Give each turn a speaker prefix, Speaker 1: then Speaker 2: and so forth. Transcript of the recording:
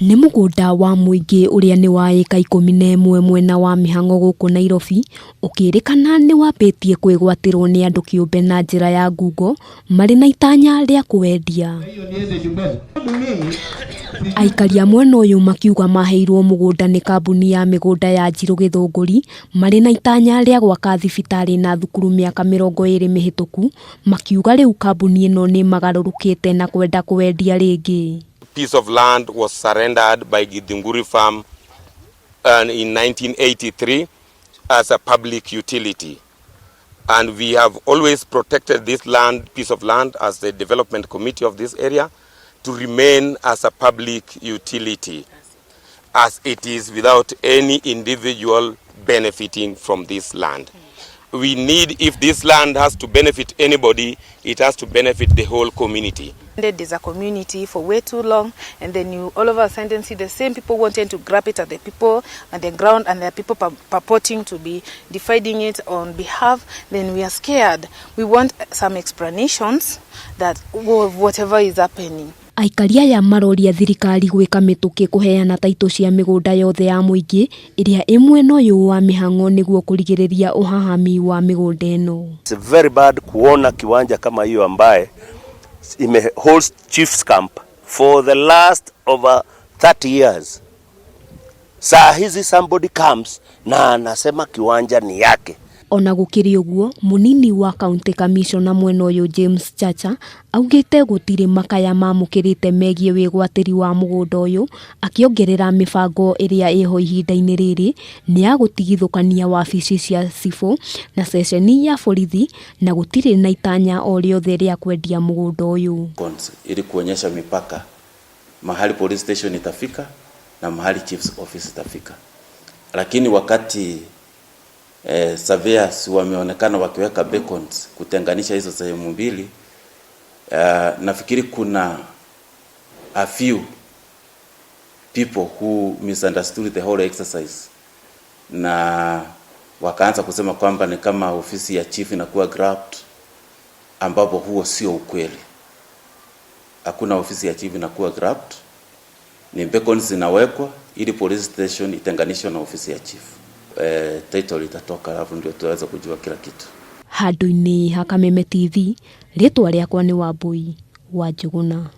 Speaker 1: Nĩ mũgũnda wa mũingĩ ũrĩa nĩ wa eka 11 mwena wa Mĩhang'o gũkũ Nairobi, ũkĩrĩkana nĩ wambĩtie kwĩgwatĩrwo nĩ andũ kĩũmbe na njĩra ya ngungo marĩ na itanya rĩa kũwendia. Aikaria mwena ũyũ makiuga maheirwo mũgũnda nĩ kambuni ya mĩgũnda ya Njirũ Gĩthũngũri marĩ na itanya rĩa gwaka thibitarĩ na thukuru mĩaka 20 mĩhĩtũku, makiuga rĩu kambuni ĩno nĩ magarũrũkĩte na kwenda kũwendia rĩngĩ.
Speaker 2: Piece of land was surrendered by Githunguri Farm in 1983 as a public utility, and we have always protected this piece of land as the development committee of this area to remain as a public utility, as it is without any individual benefiting from this land. We need, if this land has to benefit anybody, it has to benefit the whole community.
Speaker 3: There's a community for way too long, and then you all of a sudden see the same people wanting to grab it at the people at the ground, and there are people purporting to be dividing it on behalf. Then we are scared. We want some explanations that whatever is happening.
Speaker 1: Aikaria ya maroria thirikari gwĩka mĩtũkĩ kũheana taitũ cia mĩgũnda yothe ya mũingĩ ĩrĩa ĩmwena ũyũ wa Mĩhang'o nĩguo kũrigĩrĩria ũhahami wa mĩgũnda ĩno.
Speaker 4: It's very bad kuona kiwanja kama hiyo ambaye holds Chief's Camp for the last over 30 years. Saa hizi somebody comes na anasema kiwanja ni yake.
Speaker 1: Ona gũkĩrĩ ũguo, mũnini wa County Commissioner mwena ũyũ James Chacha augĩte gũtirĩ makaya mamũkĩrĩte megie wĩgwatĩri wa mũgũnda ũyũ, akĩongerera mĩbango ĩrĩa ĩho ihinda-inĩ rĩrĩ nĩ ya gũtigithũkania wabici cia cibũ na ceceni ya borithi, na gũtirĩ na itanya o rĩothe rĩa kwendia mũgũnda ũyũ.
Speaker 5: Ili kuonyesha mipaka mahali police station itafika na mahali chief's office itafika, lakini wakati surveyors wameonekana wakiweka beacons kutenganisha hizo sehemu mbili, nafikiri kuna a few people who misunderstood the whole exercise na wakaanza kusema kwamba ni kama ofisi ya chief inakuwa grabbed, ambapo huo sio ukweli. Hakuna ofisi ya chief inakuwa grabbed, ni beacons zinawekwa ili police station itenganishwe na ofisi ya chief. Title itatoka, alafu ndio tuweza kujua kila kitu.
Speaker 1: Handũ-inĩ ha Kameme TV, rĩtwa rĩakwa nĩ Wambui wa Njuguna.